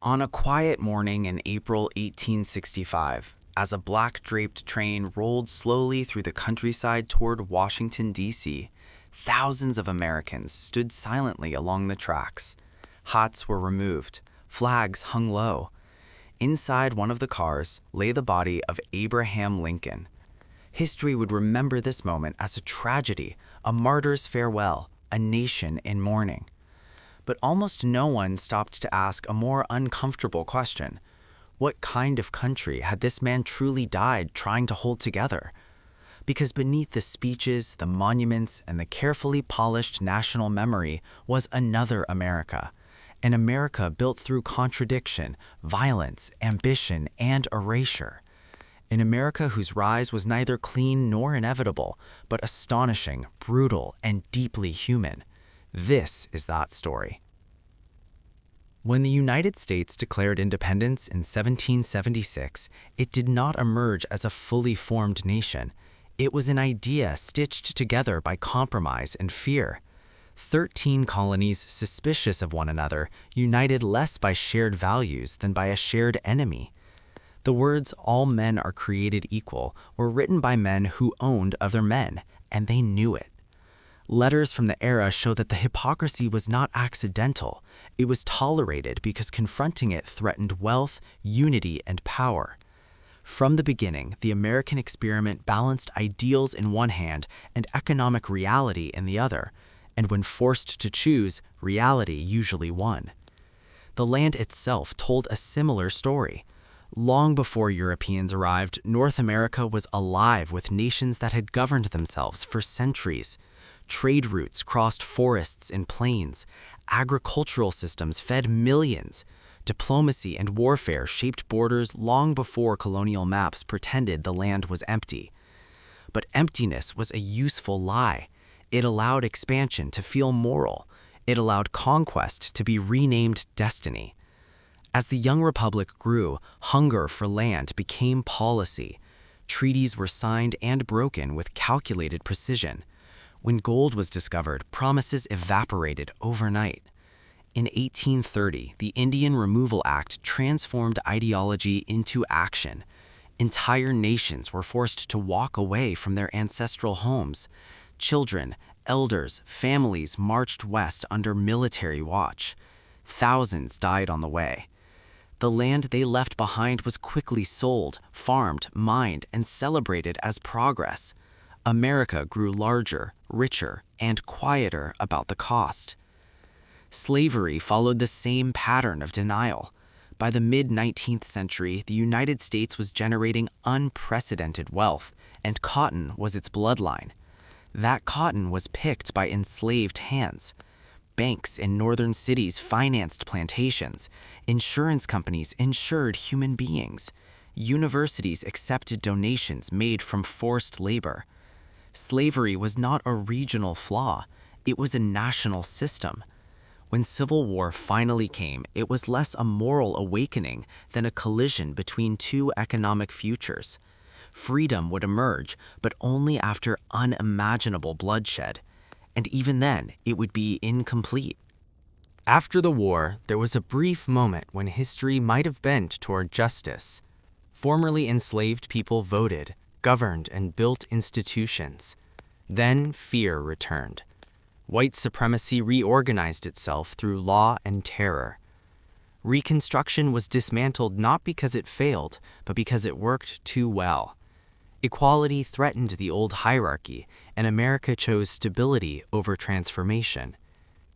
On a quiet morning in April 1865, as a black-draped train rolled slowly through the countryside toward Washington, D.C., thousands of Americans stood silently along the tracks. Hats were removed, flags hung low. Inside one of the cars lay the body of Abraham Lincoln. History would remember this moment as a tragedy, a martyr's farewell, a nation in mourning. But almost no one stopped to ask a more uncomfortable question. What kind of country had this man truly died trying to hold together? Because beneath the speeches, the monuments, and the carefully polished national memory was another America. An America built through contradiction, violence, ambition, and erasure. An America whose rise was neither clean nor inevitable, but astonishing, brutal, and deeply human. This is that story. When the United States declared independence in 1776, it did not emerge as a fully formed nation. It was an idea stitched together by compromise and fear. 13 colonies suspicious of one another, united less by shared values than by a shared enemy. The words "all men are created equal" were written by men who owned other men, and they knew it. Letters from the era show that the hypocrisy was not accidental. It was tolerated because confronting it threatened wealth, unity, and power. From the beginning, the American experiment balanced ideals in one hand and economic reality in the other, and when forced to choose, reality usually won. The land itself told a similar story. Long before Europeans arrived, North America was alive with nations that had governed themselves for centuries. Trade routes crossed forests and plains. Agricultural systems fed millions. Diplomacy and warfare shaped borders long before colonial maps pretended the land was empty. But emptiness was a useful lie. It allowed expansion to feel moral. It allowed conquest to be renamed destiny. As the young republic grew, hunger for land became policy. Treaties were signed and broken with calculated precision. When gold was discovered, promises evaporated overnight. In 1830, the Indian Removal Act transformed ideology into action. Entire nations were forced to walk away from their ancestral homes. Children, elders, families marched west under military watch. Thousands died on the way. The land they left behind was quickly sold, farmed, mined, and celebrated as progress. America grew larger, richer, and quieter about the cost. Slavery followed the same pattern of denial. By the mid-19th century, the United States was generating unprecedented wealth, and cotton was its bloodline. That cotton was picked by enslaved hands. Banks in northern cities financed plantations. Insurance companies insured human beings. Universities accepted donations made from forced labor. Slavery was not a regional flaw, it was a national system. When Civil War finally came, it was less a moral awakening than a collision between two economic futures. Freedom would emerge, but only after unimaginable bloodshed. And even then, it would be incomplete. After the war, there was a brief moment when history might have bent toward justice. Formerly enslaved people voted, governed, and built institutions. Then fear returned. White supremacy reorganized itself through law and terror. Reconstruction was dismantled not because it failed, but because it worked too well. Equality threatened the old hierarchy, and America chose stability over transformation.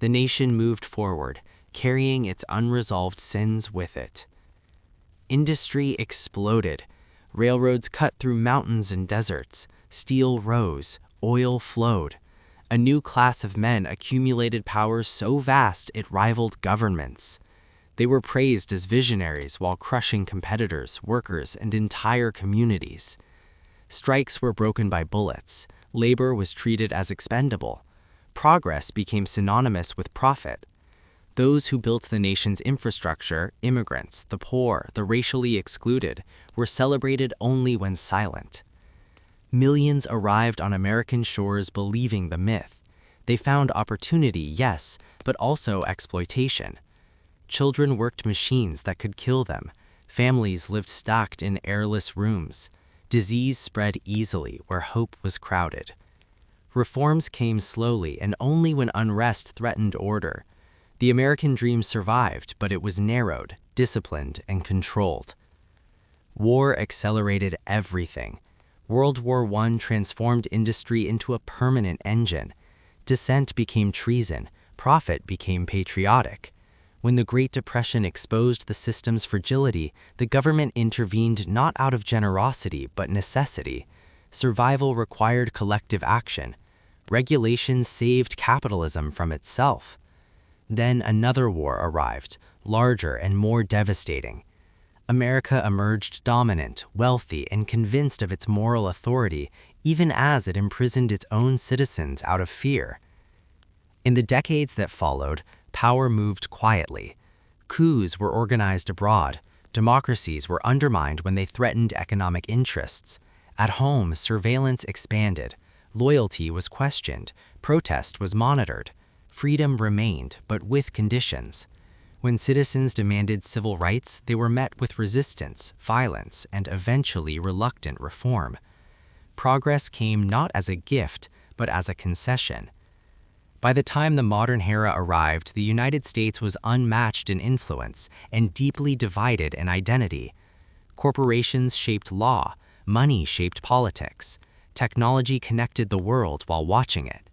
The nation moved forward, carrying its unresolved sins with it. Industry exploded. Railroads cut through mountains and deserts. Steel rose. Oil flowed. A new class of men accumulated power so vast it rivaled governments. They were praised as visionaries while crushing competitors, workers, and entire communities. Strikes were broken by bullets. Labor was treated as expendable. Progress became synonymous with profit. Those who built the nation's infrastructure, immigrants, the poor, the racially excluded, were celebrated only when silent. Millions arrived on American shores believing the myth. They found opportunity, yes, but also exploitation. Children worked machines that could kill them. Families lived stacked in airless rooms. Disease spread easily where hope was crowded. Reforms came slowly and only when unrest threatened order. The American dream survived, but it was narrowed, disciplined, and controlled. War accelerated everything. World War I transformed industry into a permanent engine. Dissent became treason. Profit became patriotic. When the Great Depression exposed the system's fragility, the government intervened not out of generosity but necessity. Survival required collective action. Regulations saved capitalism from itself. Then another war arrived, larger and more devastating. America emerged dominant, wealthy, and convinced of its moral authority, even as it imprisoned its own citizens out of fear. In the decades that followed, power moved quietly. Coups were organized abroad. Democracies were undermined when they threatened economic interests. At home, surveillance expanded. Loyalty was questioned. Protest was monitored. Freedom remained, but with conditions. When citizens demanded civil rights, they were met with resistance, violence, and eventually reluctant reform. Progress came not as a gift, but as a concession. By the time the modern era arrived, the United States was unmatched in influence and deeply divided in identity. Corporations shaped law, money shaped politics. Technology connected the world while watching it.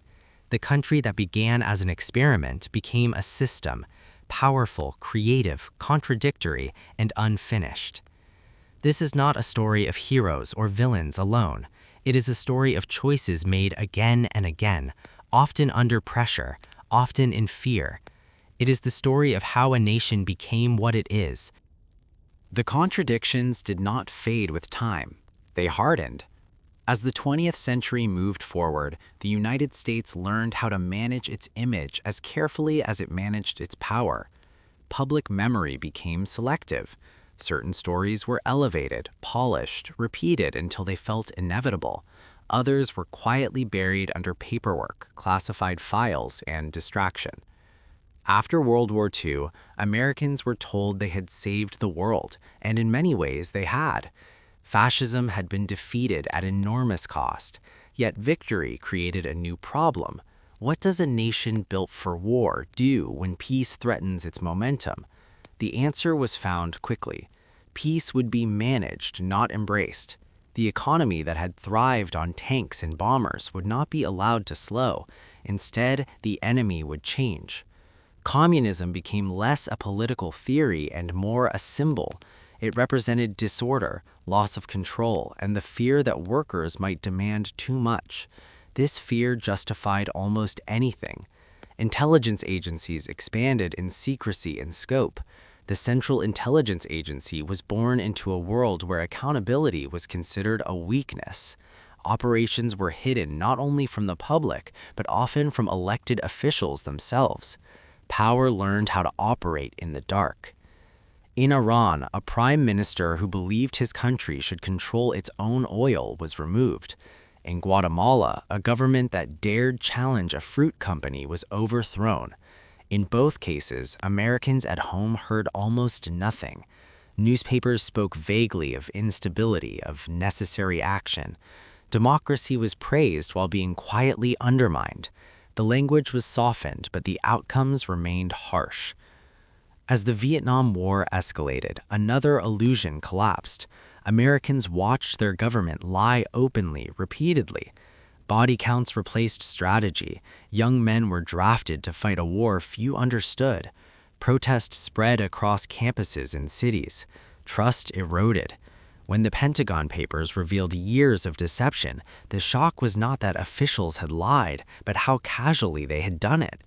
The country that began as an experiment became a system, powerful, creative, contradictory, and unfinished. This is not a story of heroes or villains alone. It is a story of choices made again and again, often under pressure, often in fear. It is the story of how a nation became what it is. The contradictions did not fade with time. They hardened. As the 20th century moved forward, the United States learned how to manage its image as carefully as it managed its power. Public memory became selective. Certain stories were elevated, polished, repeated until they felt inevitable. Others were quietly buried under paperwork, classified files, and distraction. After World War II, Americans were told they had saved the world, and in many ways they had. Fascism had been defeated at enormous cost, yet victory created a new problem. What does a nation built for war do when peace threatens its momentum? The answer was found quickly. Peace would be managed, not embraced. The economy that had thrived on tanks and bombers would not be allowed to slow. Instead, the enemy would change. Communism became less a political theory and more a symbol. It represented disorder, loss of control, and the fear that workers might demand too much. This fear justified almost anything. Intelligence agencies expanded in secrecy and scope. The Central Intelligence Agency was born into a world where accountability was considered a weakness. Operations were hidden not only from the public, but often from elected officials themselves. Power learned how to operate in the dark. In Iran, a prime minister who believed his country should control its own oil was removed. In Guatemala, a government that dared challenge a fruit company was overthrown. In both cases, Americans at home heard almost nothing. Newspapers spoke vaguely of instability, of necessary action. Democracy was praised while being quietly undermined. The language was softened, but the outcomes remained harsh. As the Vietnam War escalated, another illusion collapsed. Americans watched their government lie openly, repeatedly. Body counts replaced strategy. Young men were drafted to fight a war few understood. Protests spread across campuses and cities. Trust eroded. When the Pentagon Papers revealed years of deception, the shock was not that officials had lied, but how casually they had done it.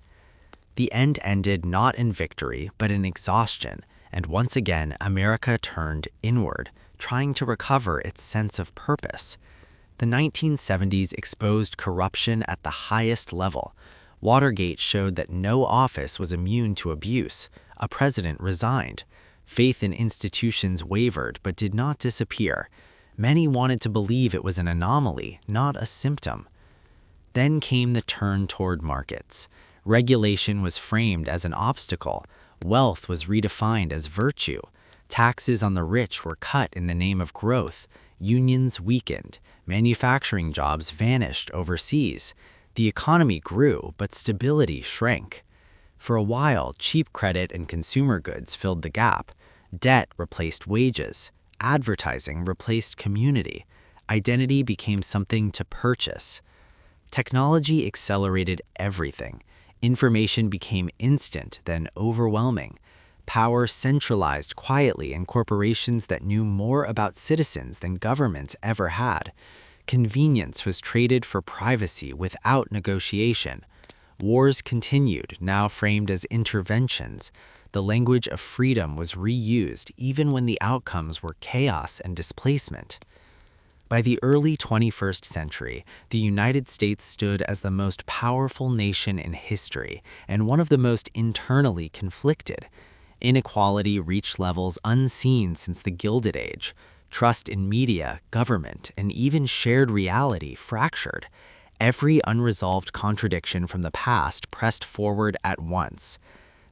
The end ended not in victory, but in exhaustion, and once again America turned inward, trying to recover its sense of purpose. The 1970s exposed corruption at the highest level. Watergate showed that no office was immune to abuse. A president resigned. Faith in institutions wavered but did not disappear. Many wanted to believe it was an anomaly, not a symptom. Then came the turn toward markets. Regulation was framed as an obstacle. Wealth was redefined as virtue. Taxes on the rich were cut in the name of growth. Unions weakened. Manufacturing jobs vanished overseas. The economy grew, but stability shrank. For a while, cheap credit and consumer goods filled the gap. Debt replaced wages. Advertising replaced community. Identity became something to purchase. Technology accelerated everything. Information became instant, then overwhelming. Power centralized quietly in corporations that knew more about citizens than governments ever had. Convenience was traded for privacy without negotiation. Wars continued, now framed as interventions. The language of freedom was reused even when the outcomes were chaos and displacement. By the early 21st century, the United States stood as the most powerful nation in history and one of the most internally conflicted. Inequality reached levels unseen since the Gilded Age. Trust in media, government, and even shared reality fractured. Every unresolved contradiction from the past pressed forward at once.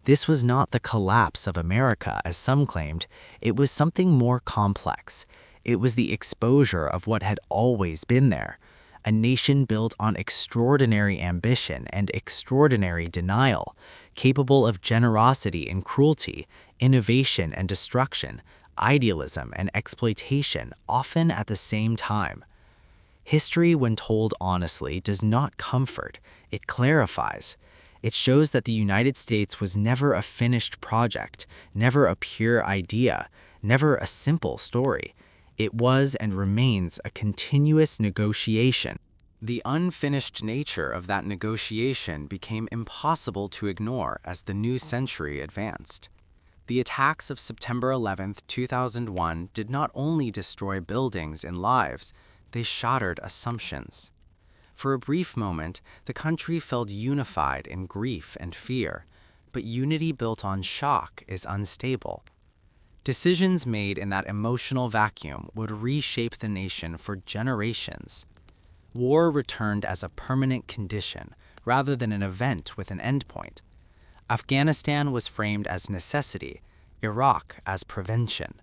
This was not the collapse of America, as some claimed. It was something more complex. It was the exposure of what had always been there, a nation built on extraordinary ambition and extraordinary denial, capable of generosity and cruelty, innovation and destruction, idealism and exploitation, often at the same time. History, when told honestly, does not comfort, it clarifies. It shows that the United States was never a finished project, never a pure idea, never a simple story. It was and remains a continuous negotiation. The unfinished nature of that negotiation became impossible to ignore as the new century advanced. The attacks of September 11, 2001 did not only destroy buildings and lives, they shattered assumptions. For a brief moment, the country felt unified in grief and fear, but unity built on shock is unstable. Decisions made in that emotional vacuum would reshape the nation for generations. War returned as a permanent condition rather than an event with an endpoint. Afghanistan was framed as necessity, Iraq as prevention.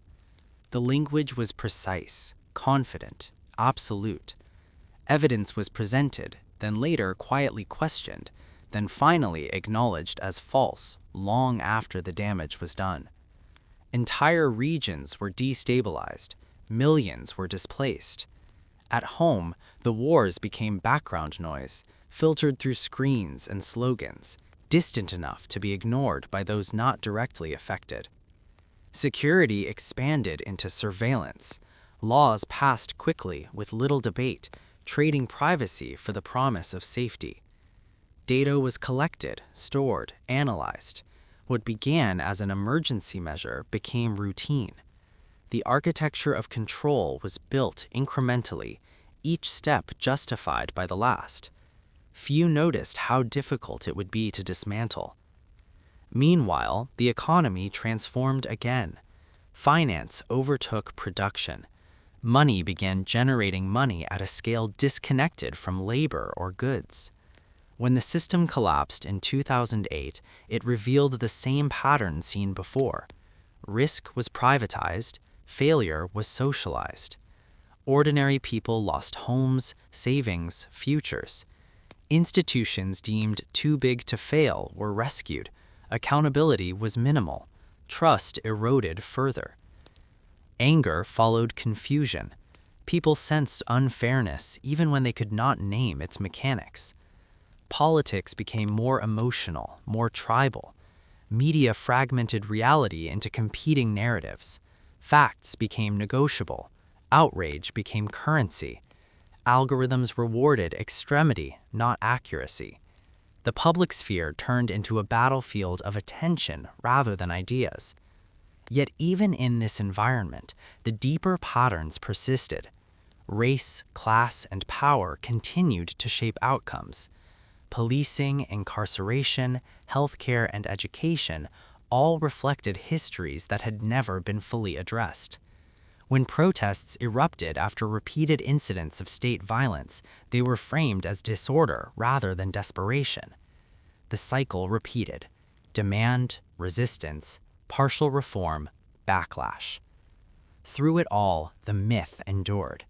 The language was precise, confident, absolute. Evidence was presented, then later quietly questioned, then finally acknowledged as false long after the damage was done. Entire regions were destabilized, millions were displaced. At home, the wars became background noise, filtered through screens and slogans, distant enough to be ignored by those not directly affected. Security expanded into surveillance. Laws passed quickly with little debate, trading privacy for the promise of safety. Data was collected, stored, analyzed. What began as an emergency measure became routine. The architecture of control was built incrementally, each step justified by the last. Few noticed how difficult it would be to dismantle. Meanwhile, the economy transformed again. Finance overtook production. Money began generating money at a scale disconnected from labor or goods. When the system collapsed in 2008, it revealed the same pattern seen before. Risk was privatized, failure was socialized. Ordinary people lost homes, savings, futures. Institutions deemed too big to fail were rescued. Accountability was minimal. Trust eroded further. Anger followed confusion. People sensed unfairness even when they could not name its mechanics. Politics became more emotional, more tribal. Media fragmented reality into competing narratives. Facts became negotiable. Outrage became currency. Algorithms rewarded extremity, not accuracy. The public sphere turned into a battlefield of attention rather than ideas. Yet even in this environment, the deeper patterns persisted. Race, class, and power continued to shape outcomes. Policing, incarceration, healthcare, and education all reflected histories that had never been fully addressed. When protests erupted after repeated incidents of state violence, they were framed as disorder rather than desperation. The cycle repeated. Demand, resistance, partial reform, backlash. Through it all, the myth endured.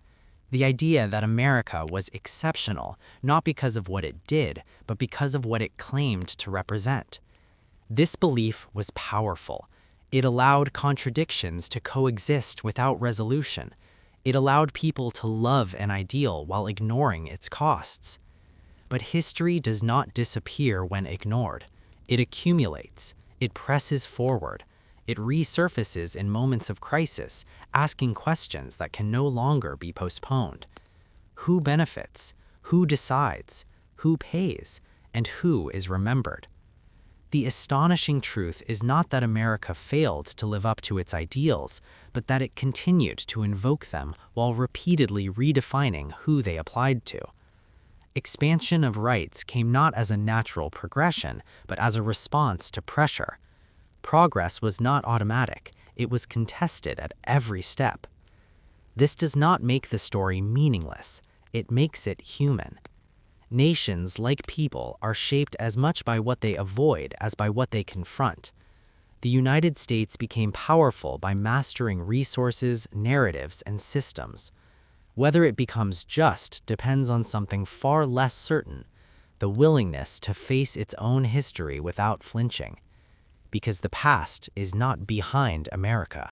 The idea that America was exceptional, not because of what it did, but because of what it claimed to represent. This belief was powerful. It allowed contradictions to coexist without resolution. It allowed people to love an ideal while ignoring its costs. But history does not disappear when ignored. It accumulates. It presses forward. It resurfaces in moments of crisis, asking questions that can no longer be postponed. Who benefits? Who decides? Who pays? And who is remembered? The astonishing truth is not that America failed to live up to its ideals, but that it continued to invoke them while repeatedly redefining who they applied to. Expansion of rights came not as a natural progression, but as a response to pressure. Progress was not automatic, it was contested at every step. This does not make the story meaningless, it makes it human. Nations, like people, are shaped as much by what they avoid as by what they confront. The United States became powerful by mastering resources, narratives, and systems. Whether it becomes just depends on something far less certain: the willingness to face its own history without flinching. Because the past is not behind America.